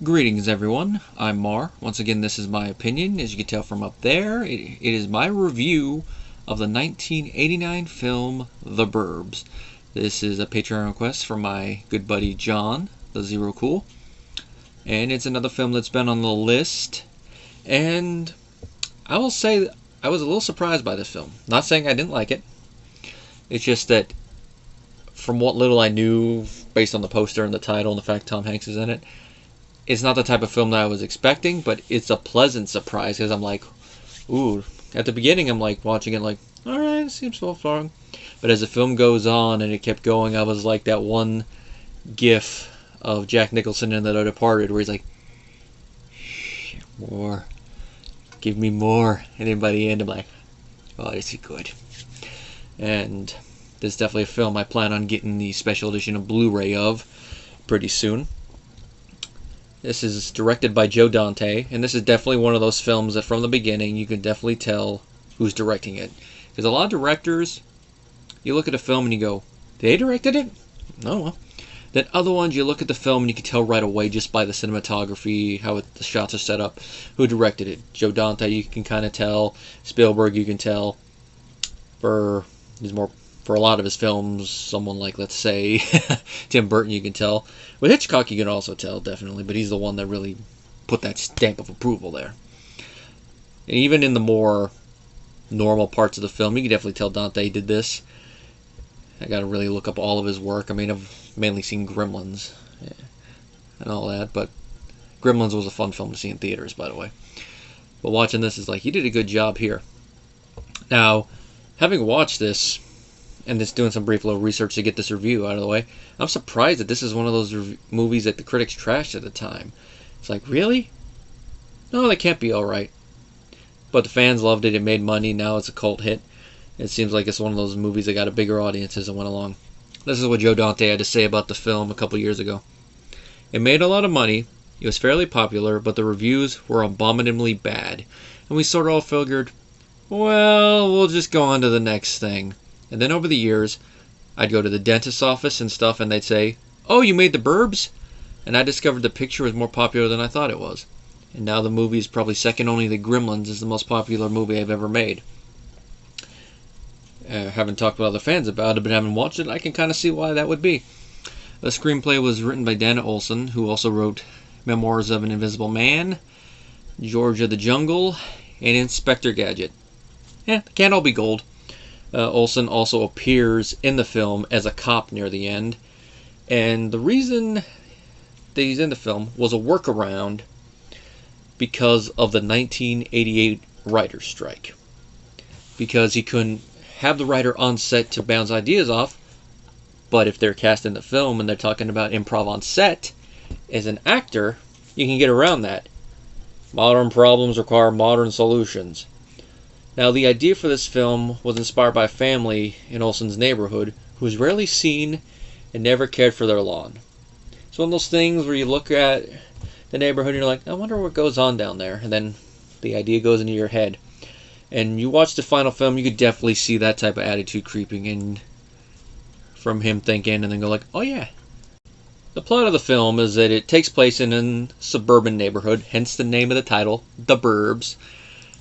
Greetings everyone, I'm Mar. Once again, this is my opinion. As you can tell from up there, it is my review of the 1989 film The Burbs. This is a Patreon request from my good buddy John, the Zero Cool. And it's another film that's been on the list. And I will say I was a little surprised by this film. Not saying I didn't like it. It's just that from what little I knew based on the poster and the title and the fact Tom Hanks is in it, it's not the type of film that I was expecting, but it's a pleasant surprise because I'm like, ooh. At the beginning, I'm like watching it like, all right, it seems so far. But as the film goes on and it kept going, I was like that one gif of Jack Nicholson in The Departed where he's like, more, give me more. And then by the end, I'm like, oh, this is good. And this is definitely a film I plan on getting the special edition of Blu-ray of pretty soon. This is directed by Joe Dante, and this is definitely one of those films that from the beginning you can definitely tell who's directing it. Because a lot of directors, you look at a film and you go, they directed it? No. Then other ones, you look at the film and you can tell right away just by the cinematography, how the shots are set up, who directed it. Joe Dante, you can kind of tell. Spielberg, you can tell. For a lot of his films, someone like, let's say, Tim Burton, you can tell. With Hitchcock, you can also tell, definitely, but he's the one that really put that stamp of approval there. And even in the more normal parts of the film, you can definitely tell Dante did this. I gotta really look up all of his work. I mean, I've mainly seen Gremlins and all that, but Gremlins was a fun film to see in theaters, by the way. But watching this is like, he did a good job here. Now, having watched this, and just doing some brief little research to get this review out of the way, I'm surprised that this is one of those movies that the critics trashed at the time. It's like, really? No, that can't be alright. But the fans loved it, it made money, now it's a cult hit. It seems like it's one of those movies that got a bigger audience as it went along. This is what Joe Dante had to say about the film a couple years ago. It made a lot of money, it was fairly popular, but the reviews were abominably bad. And we sort of all figured, well, we'll just go on to the next thing. And then over the years, I'd go to the dentist's office and stuff, and they'd say, oh, you made The Burbs? And I discovered the picture was more popular than I thought it was. And now the movie is probably second only to Gremlins is the most popular movie I've ever made. Haven't talked with other fans about it, but having watched it, I can kind of see why that would be. The screenplay was written by Dana Olson, who also wrote Memoirs of an Invisible Man, George of the Jungle, and Inspector Gadget. Yeah, can't all be gold. Olson also appears in the film as a cop near the end. And the reason that he's in the film was a workaround because of the 1988 writer's strike. Because he couldn't have the writer on set to bounce ideas off, but if they're cast in the film and they're talking about improv on set, as an actor, you can get around that. Modern problems require modern solutions. Now, the idea for this film was inspired by a family in Olson's neighborhood who was rarely seen and never cared for their lawn. It's one of those things where you look at the neighborhood and you're like, I wonder what goes on down there. And then the idea goes into your head. And you watch the final film, you could definitely see that type of attitude creeping in from him thinking and then go like, oh yeah. The plot of the film is that it takes place in a suburban neighborhood, hence the name of the title, The Burbs.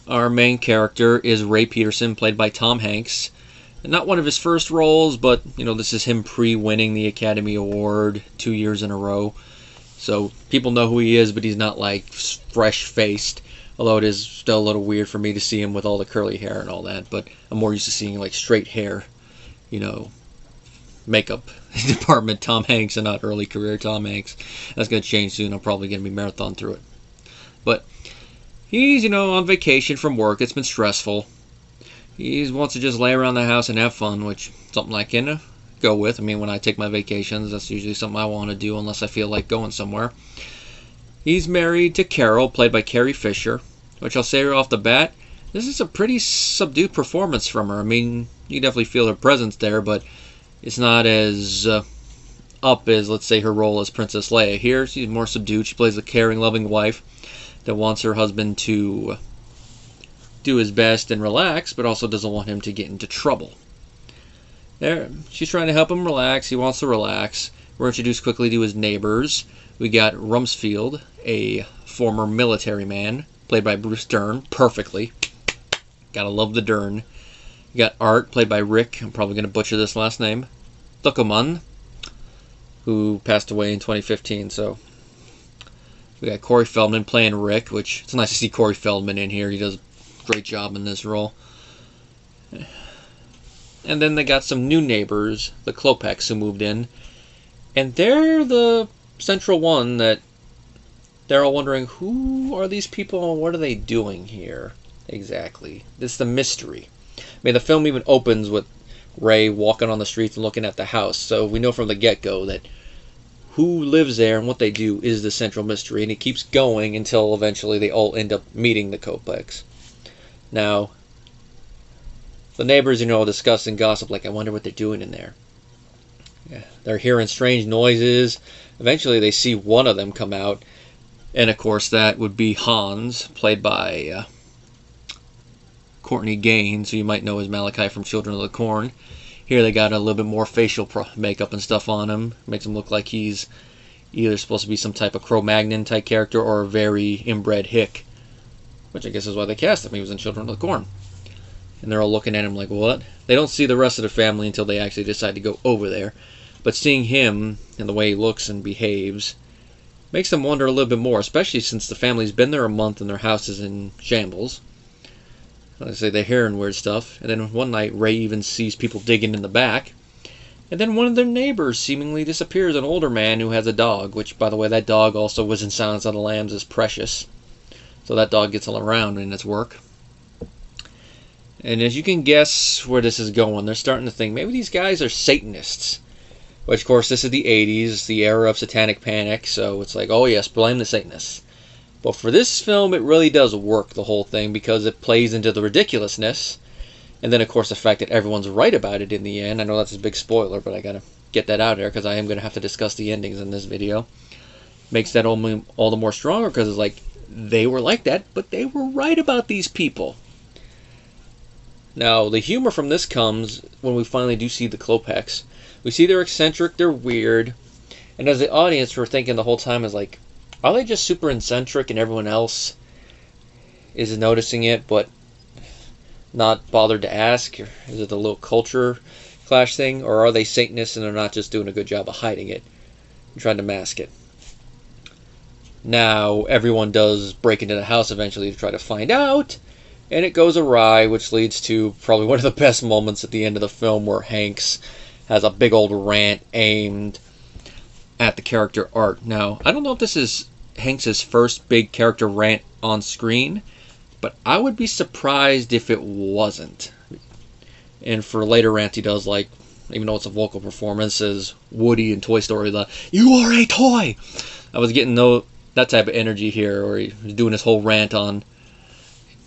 Our main character is Ray Peterson, played by Tom Hanks. Not one of his first roles, but, this is him pre-winning the Academy Award 2 years in a row. So people know who he is, but he's not, like, fresh-faced. Although it is still a little weird for me to see him with all the curly hair and all that. But I'm more used to seeing, like, straight hair, makeup department Tom Hanks and not early career Tom Hanks. That's going to change soon. I'm probably going to be marathon through it. But he's, on vacation from work. It's been stressful. He wants to just lay around the house and have fun, which is something I can go with. I mean, when I take my vacations, that's usually something I want to do unless I feel like going somewhere. He's married to Carol, played by Carrie Fisher, which I'll say right off the bat, this is a pretty subdued performance from her. I mean, you definitely feel her presence there, but it's not as up as, let's say, her role as Princess Leia. Here, she's more subdued. She plays a caring, loving wife that wants her husband to do his best and relax, but also doesn't want him to get into trouble. She's trying to help him relax. He wants to relax, We're introduced quickly to his neighbors. We got Rumsfeld, a former military man, played by Bruce Dern, perfectly. Gotta love the Dern. We got Art, played by Rick, I'm probably gonna butcher this last name, Thuckelman, who passed away in 2015, so... We got Corey Feldman playing Rick, which it's nice to see Corey Feldman in here. He does a great job in this role. And then they got some new neighbors, the Klopeks, who moved in. And they're the central one that they're all wondering, who are these people and what are they doing here exactly? This is the mystery. I mean, the film even opens with Ray walking on the streets and looking at the house. So we know from the get-go that who lives there and what they do is the central mystery. And it keeps going until eventually they all end up meeting the Klopeks. Now, the neighbors, discuss and gossip like, I wonder what they're doing in there. Yeah, they're hearing strange noises. Eventually they see one of them come out. And of course that would be Hans, played by Courtney Gaines, who you might know as Malachi from Children of the Corn. Here they got a little bit more facial makeup and stuff on him. Makes him look like he's either supposed to be some type of Cro-Magnon type character or a very inbred hick. Which I guess is why they cast him. He was in Children of the Corn. And they're all looking at him like, what? They don't see the rest of the family until they actually decide to go over there. But seeing him and the way he looks and behaves makes them wonder a little bit more, especially since the family's been there a month and their house is in shambles. Like I say, they're hearing weird stuff. And then one night, Ray even sees people digging in the back. And then one of their neighbors seemingly disappears, an older man who has a dog, which, by the way, that dog also was in Silence of the Lambs as Precious. So that dog gets all around in its work. And as you can guess where this is going, they're starting to think maybe these guys are Satanists. Which, of course, this is the 80s, the era of satanic panic, so it's like, oh yes, blame the Satanists. But for this film, it really does work, the whole thing, because it plays into the ridiculousness. And then, of course, the fact that everyone's right about it in the end. I know that's a big spoiler, but I gotta get that out there, because I am going to have to discuss the endings in this video. Makes that all the more stronger, because it's like, they were like that, but they were right about these people. Now, the humor from this comes when we finally do see the Klopeks. We see they're eccentric, they're weird, and as the audience, we're thinking the whole time is like, are they just super eccentric and everyone else is noticing it but not bothered to ask? Or is it a little culture clash thing? Or are they Satanists and they're not just doing a good job of hiding it and trying to mask it? Now, everyone does break into the house eventually to try to find out, and it goes awry, which leads to probably one of the best moments at the end of the film where Hanks has a big old rant aimed at the character Art. Now, I don't know if this is Hanks' first big character rant on screen, but I would be surprised if it wasn't. And for later rants he does, like, even though it's a vocal performance, as Woody in Toy Story, the, "You are a toy!" I was getting that type of energy here, where he's doing his whole rant on,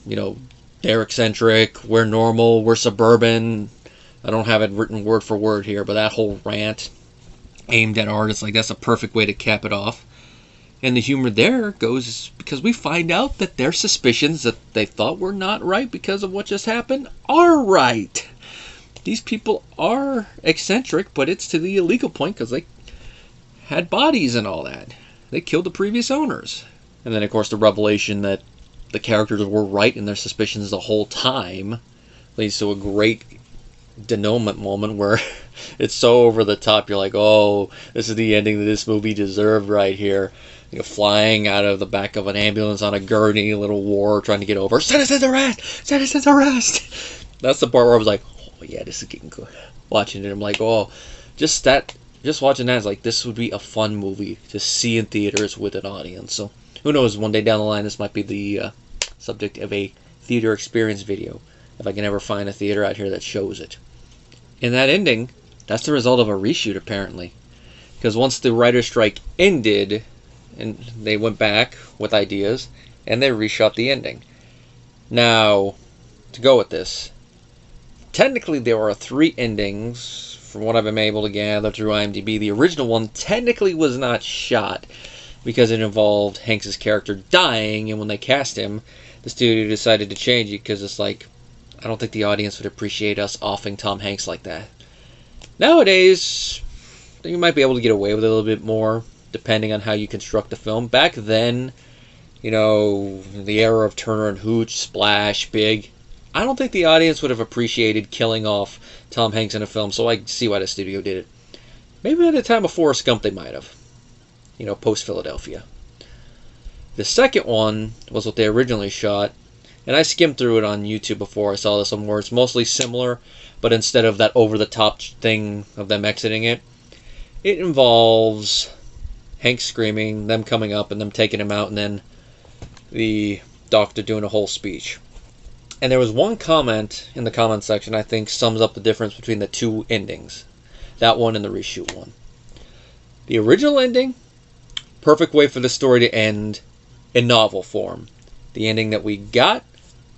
they're eccentric, we're normal, we're suburban. I don't have it written word for word here, but that whole rant aimed at Art, it's like that's a perfect way to cap it off. And the humor there goes because we find out that their suspicions that they thought were not right because of what just happened are right. These people are eccentric, but it's to the illegal point because they had bodies and all that. They killed the previous owners. And then, of course, the revelation that the characters were right in their suspicions the whole time leads to a great denouement moment where it's so over the top, you're like, oh, this is the ending that this movie deserved right here. Flying out of the back of an ambulance on a gurney, a little war trying to get over. Citizens arrest! Citizens arrest! That's the part where I was like, oh yeah, this is getting good. Watching it, I'm like, oh, just watching that is like, this would be a fun movie to see in theaters with an audience. So who knows, one day down the line this might be the subject of a theater experience video, if I can ever find a theater out here that shows it. In that ending, that's the result of a reshoot, apparently. Because once the writer's strike ended, and they went back with ideas, and they reshot the ending. Now, to go with this, technically there are 3 endings, from what I've been able to gather through IMDb. The original one technically was not shot, because it involved Hanks' character dying, and when they cast him, the studio decided to change it, because it's like, I don't think the audience would appreciate us offing Tom Hanks like that. Nowadays, you might be able to get away with it a little bit more, depending on how you construct the film. Back then, you know, the era of Turner and Hooch, Splash, Big, I don't think the audience would have appreciated killing off Tom Hanks in a film, so I see why the studio did it. Maybe at the time of Forrest Gump they might have. You know, post-Philadelphia. The second one was what they originally shot, and I skimmed through it on YouTube before I saw this one, where it's mostly similar, but instead of that over-the-top thing of them exiting it, it involves Hank screaming, them coming up, and them taking him out, and then the doctor doing a whole speech. And there was one comment in the comment section I think sums up the difference between the two endings. That one and the reshoot one. The original ending, perfect way for the story to end in novel form. The ending that we got,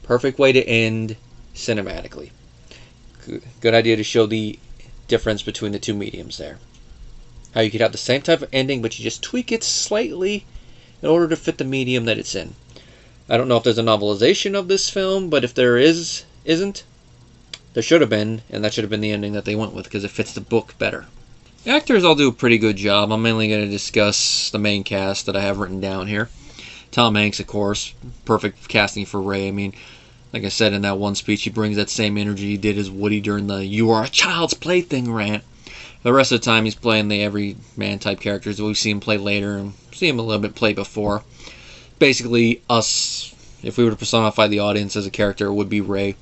perfect way to end cinematically. Good idea to show the difference between the two mediums there. How you could have the same type of ending, but you just tweak it slightly in order to fit the medium that it's in. I don't know if there's a novelization of this film, but if there isn't, there should have been, and that should have been the ending that they went with, because it fits the book better. The actors all do a pretty good job. I'm mainly going to discuss the main cast that I have written down here. Tom Hanks, of course, perfect casting for Ray. I mean, like I said in that one speech, he brings that same energy he did as Woody during the "You are a child's plaything" rant. The rest of the time, he's playing the everyman type characters that we've seen him play later and see him a little bit play before. Basically, us, if we were to personify the audience as a character, it would be Ray,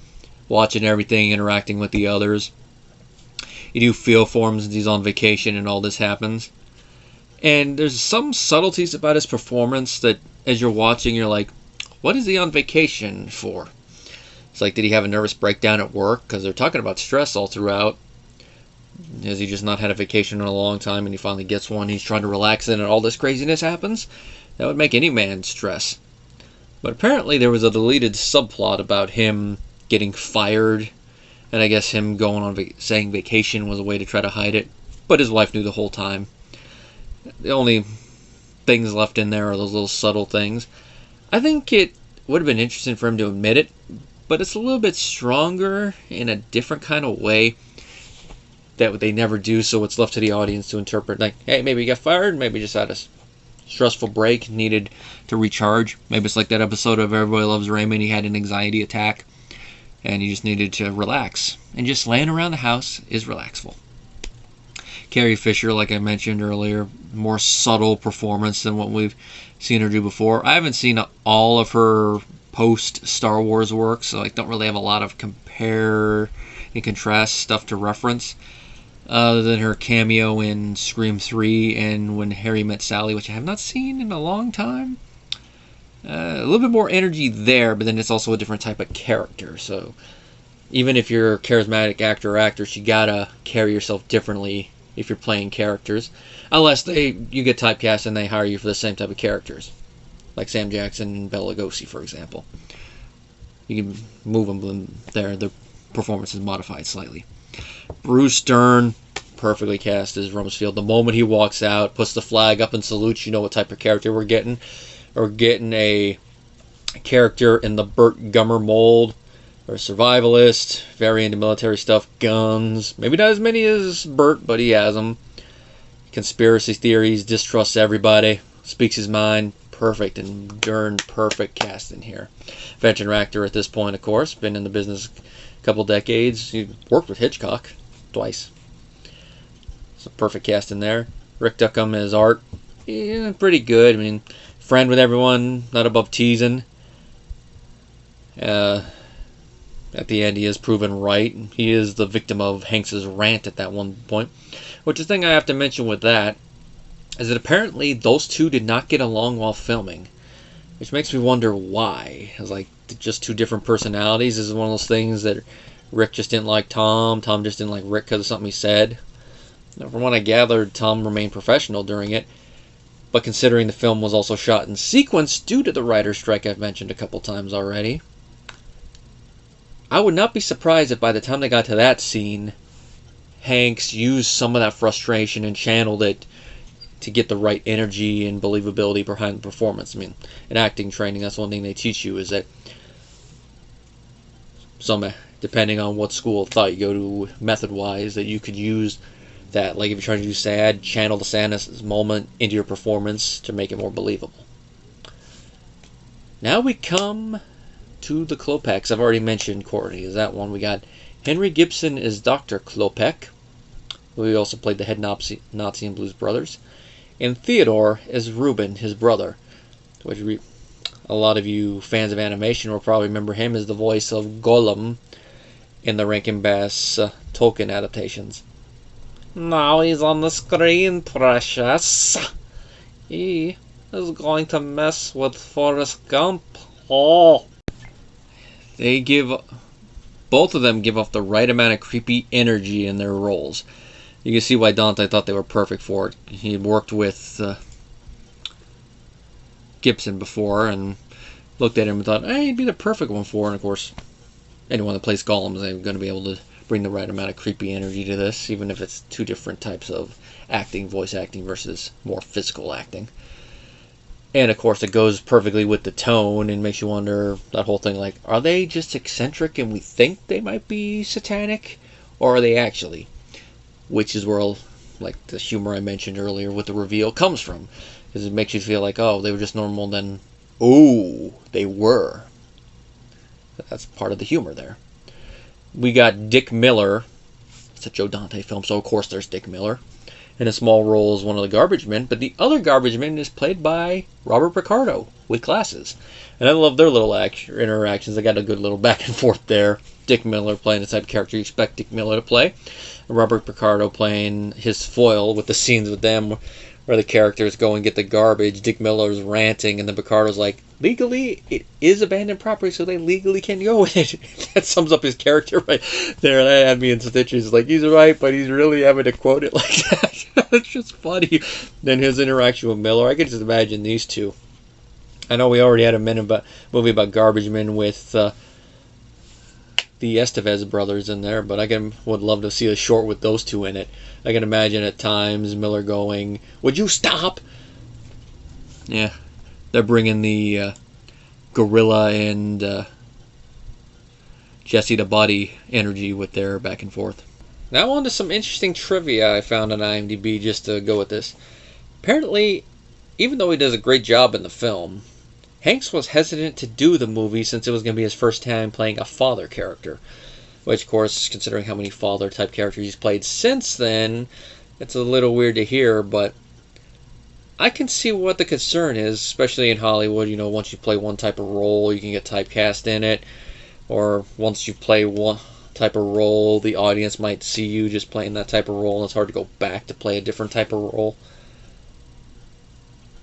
watching everything, interacting with the others. You do feel for him since he's on vacation and all this happens. And there's some subtleties about his performance that, as you're watching, you're like, what is he on vacation for? It's like, did he have a nervous breakdown at work? Because they're talking about stress all throughout. Has he just not had a vacation in a long time and he finally gets one? He's trying to relax in and all this craziness happens? That would make any man stress. But apparently there was a deleted subplot about him getting fired. And I guess him going on saying vacation was a way to try to hide it. But his wife knew the whole time. The only things left in there are those little subtle things. I think it would have been interesting for him to admit it. But it's a little bit stronger in a different kind of way that they never do, so it's left to the audience to interpret. Like, hey, maybe he got fired, maybe he just had a stressful break, needed to recharge. Maybe it's like that episode of Everybody Loves Raymond. He had an anxiety attack, and he just needed to relax. And just laying around the house is relaxful. Carrie Fisher, like I mentioned earlier, more subtle performance than what we've seen her do before. I haven't seen all of her post-Star Wars work, so I don't really have a lot of compare and contrast stuff to reference. Other than her cameo in Scream 3 and When Harry Met Sally, which I have not seen in a long time. A little bit more energy there, but then it's also a different type of character. So even if you're a charismatic actor or actress, you gotta carry yourself differently if you're playing characters. Unless you get typecast and they hire you for the same type of characters. Like Sam Jackson and Bela Lugosi, for example. You can move them there. The performance is modified slightly. Bruce Dern, perfectly cast as Rumsfeld. The moment he walks out, puts the flag up and salutes, you know what type of character we're getting. We're getting a character in the Burt Gummer mold, or a survivalist, very into military stuff, guns. Maybe not as many as Burt, but he has them. Conspiracy theories, distrusts everybody, speaks his mind. Perfect, and Dern, perfect cast in here. Veteran actor at this point, of course. Been in the business couple decades. He worked with Hitchcock twice. So perfect cast in there. Rick Duckham as Art. Yeah, pretty good. I mean, friend with everyone, not above teasing. At the end, he is proven right. He is the victim of Hanks's rant at that one point. Which the thing I have to mention with that is that apparently those two did not get along while filming. Which makes me wonder why. It's like just two different personalities. This is one of those things that Rick just didn't like Tom. Tom just didn't like Rick because of something he said. Now, from what I gathered, Tom remained professional during it. But considering the film was also shot in sequence due to the writer's strike I've mentioned a couple times already, I would not be surprised if by the time they got to that scene, Hanks used some of that frustration and channeled it to get the right energy and believability behind the performance. I mean, in acting training, that's one thing they teach you, is that depending on what school of thought you go to method-wise, that you could use that. Like if you're trying to do sad, channel the sadness moment into your performance to make it more believable. Now we come to the Klopeks. I've already mentioned Courtney is that one. We got Henry Gibson as Dr. Klopek, who also played the head Nazi in Blues Brothers, and Theodore as Reuben, his brother, which a lot of you fans of animation will probably remember him as the voice of Gollum in the Rankin Bass Tolkien adaptations. Now he's on the screen, precious. He is going to mess with Forrest Gump. Oh. Both of them give off the right amount of creepy energy in their roles. You can see why Dante thought they were perfect for it. He had worked with Gibson before and looked at him and thought, hey, he'd be the perfect one for it. And of course, anyone that plays Gollum is going to be able to bring the right amount of creepy energy to this, even if it's two different types of acting, voice acting versus more physical acting. And of course, it goes perfectly with the tone and makes you wonder that whole thing like, are they just eccentric and we think they might be satanic? Or are they actually? Which is where, like the humor I mentioned earlier with the reveal comes from. Because it makes you feel like, oh, they were just normal, then, oh, they were. That's part of the humor there. We got Dick Miller. It's a Joe Dante film, so of course there's Dick Miller. In a small role as one of the garbage men, but the other garbage man is played by Robert Picardo with glasses. And I love their little interactions. They got a good little back and forth there. Dick Miller playing the type of character you expect Dick Miller to play. And Robert Picardo playing his foil with the scenes with them where the characters go and get the garbage. Dick Miller's ranting, and then Picardo's like, legally, it is abandoned property, so they legally can go with it. That sums up his character right there. That had me in stitches. Like, he's right, but he's really having to quote it like that. It's just funny. Then his interaction with Miller, I could just imagine these two. I know we already had a movie about garbage men with the Estevez brothers in there, but would love to see a short with those two in it. I can imagine at times Miller going, would you stop? Yeah, they're bringing the gorilla and Jesse the Body energy with their back and forth. Now on to some interesting trivia I found on IMDb just to go with this. Apparently, even though he does a great job in the film, Hanks was hesitant to do the movie since it was going to be his first time playing a father character. Which, of course, considering how many father-type characters he's played since then, it's a little weird to hear, but I can see what the concern is, especially in Hollywood. You know, once you play one type of role, you can get typecast in it. Or once you play one type of role, the audience might see you just playing that type of role, and it's hard to go back to play a different type of role.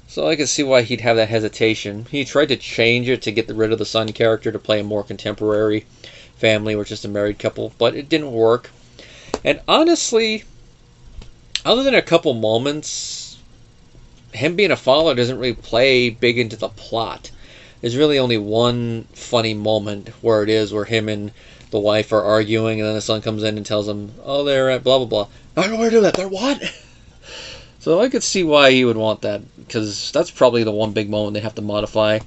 So I can see why he'd have that hesitation. He tried to change it to get rid of the son character to play a more contemporary family or just a married couple, but it didn't work. And honestly, other than a couple moments, him being a father doesn't really play big into the plot. There's really only one funny moment where him and the wife are arguing, and then the son comes in and tells him, oh, they're at blah, blah, blah. I don't know where to do that. They're what? So I could see why he would want that, because that's probably the one big moment they have to modify.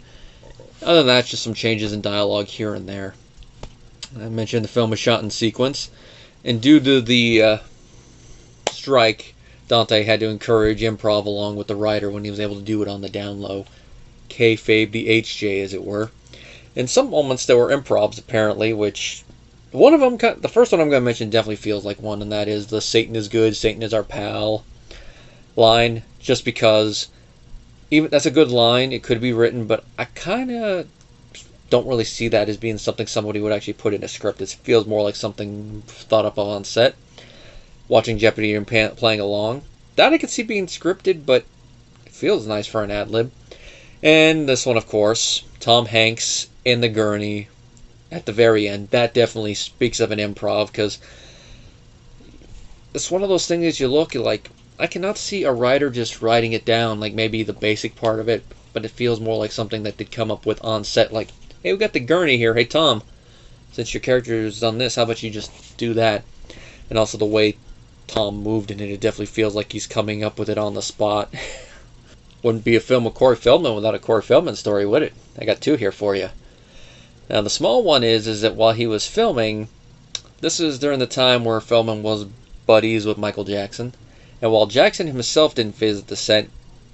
Other than that, it's just some changes in dialogue here and there. I mentioned the film was shot in sequence, and due to the strike, Dante had to encourage improv along with the writer when he was able to do it on the down low. Kayfabe the HJ, as it were. In some moments there were improvs, apparently, which one of them, the first one I'm going to mention definitely feels like one, and that is the Satan is good, Satan is our pal line, just because even that's a good line, it could be written, but I kind of don't really see that as being something somebody would actually put in a script. It feels more like something thought up on set. Watching Jeopardy and playing along. That I could see being scripted, but it feels nice for an ad-lib. And this one, of course, Tom Hanks in the gurney at the very end. That definitely speaks of an improv, because it's one of those things that you look, you're like, I cannot see a writer just writing it down, like maybe the basic part of it, but it feels more like something that they'd come up with on set, like, hey, we got the gurney here. Hey, Tom, since your character's done this, how about you just do that? And also the way Tom moved in it, it definitely feels like he's coming up with it on the spot. Wouldn't be a film with Corey Feldman without a Corey Feldman story, would it? I got two here for you. Now, the small one is that while he was filming, this is during the time where Feldman was buddies with Michael Jackson. And while Jackson himself didn't visit the set,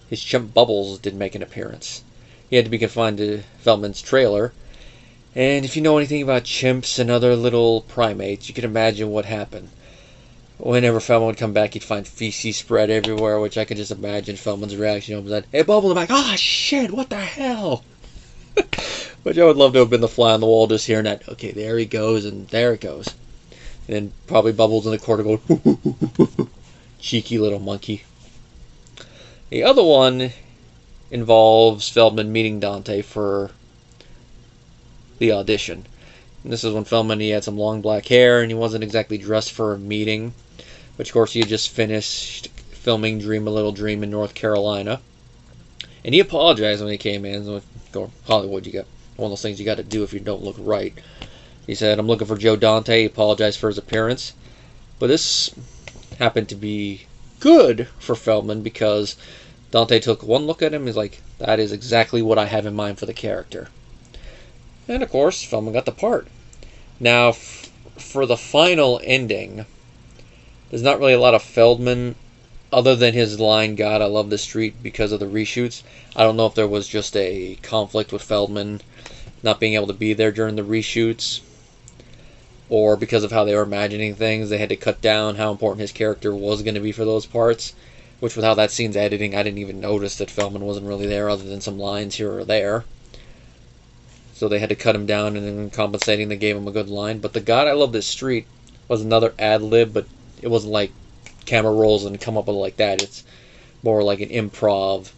his chimp Bubbles did make an appearance. He had to be confined to Feldman's trailer. And if you know anything about chimps and other little primates, you can imagine what happened. Whenever Feldman would come back, he'd find feces spread everywhere, which I could just imagine Feldman's reaction. He was like, "Hey, Bubbles!" I'm like, "Ah, shit! What the hell?" Which I would love to have been the fly on the wall, just hearing that. Okay, there he goes, and there it goes, and then probably Bubbles in the corner going, cheeky little monkey. The other one involves Feldman meeting Dante for the audition. And this is when Feldman, he had some long black hair, and he wasn't exactly dressed for a meeting. Which, of course, he had just finished filming Dream a Little Dream in North Carolina. And he apologized when he came in. Or Hollywood, you got one of those things you got to do if you don't look right. He said, "I'm looking for Joe Dante." He apologized for his appearance. But this happened to be good for Feldman because Dante took one look at him. He's like, "That is exactly what I have in mind for the character." And, of course, Feldman got the part. Now, for the final ending, there's not really a lot of Feldman other than his line, "God, I love this street," because of the reshoots. I don't know if there was just a conflict with Feldman not being able to be there during the reshoots, or because of how they were imagining things, they had to cut down how important his character was going to be for those parts, which with how that scene's editing, I didn't even notice that Feldman wasn't really there other than some lines here or there. So they had to cut him down, and then compensating, they gave him a good line. But the "God, I love this street" was another ad-lib, but it wasn't like camera rolls and come up with it like that. It's more like an improv.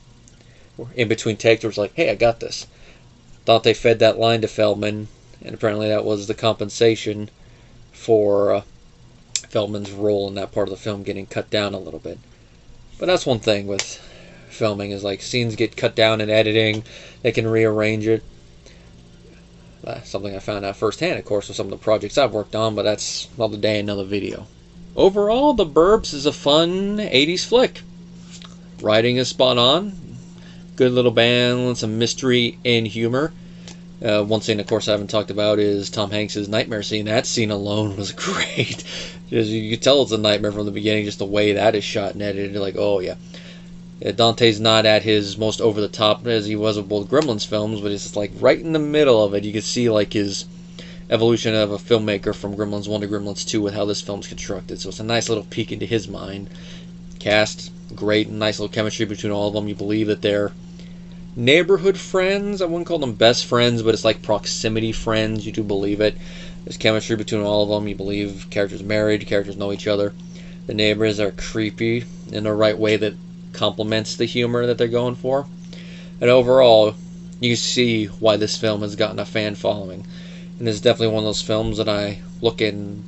In between takes, where it's like, "Hey, I got this." Dante fed that line to Feldman, and apparently that was the compensation for Feldman's role in that part of the film getting cut down a little bit. But that's one thing with filming, is like scenes get cut down in editing, they can rearrange it. Something I found out firsthand, of course, with some of the projects I've worked on, but that's another day, another video. Overall, The Burbs is a fun 80s flick. Writing is spot on. Good little balance of mystery and humor. One scene, of course, I haven't talked about is Tom Hanks' nightmare scene. That scene alone was great. Just, you can tell it's a nightmare from the beginning, just the way that is shot and edited. You're like, oh, yeah. Dante's not at his most over-the-top as he was with both Gremlins films, but it's just like right in the middle of it. You can see like his evolution of a filmmaker from Gremlins 1 to Gremlins 2 with how this film's constructed. So it's a nice little peek into his mind. Cast, great, nice little chemistry between all of them. You believe that they're neighborhood friends. I wouldn't call them best friends, but it's like proximity friends. You do believe it. There's chemistry between all of them. You believe characters married, characters know each other. The neighbors are creepy in the right way that complements the humor that they're going for. And overall, you see why this film has gotten a fan following. And it's definitely one of those films that I look and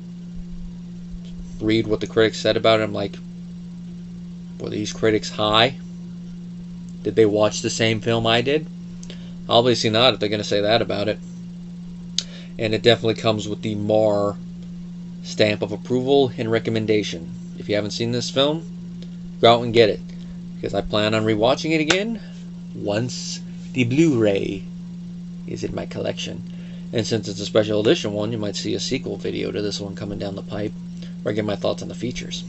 read what the critics said about it. I'm like, were these critics high? Did they watch the same film I did? Obviously not, if they're going to say that about it. And it definitely comes with the Mar stamp of approval and recommendation. If you haven't seen this film, go out and get it, because I plan on rewatching it again once the Blu-ray is in my collection. And since it's a special edition one, you might see a sequel video to this one coming down the pipe, where I give my thoughts on the features.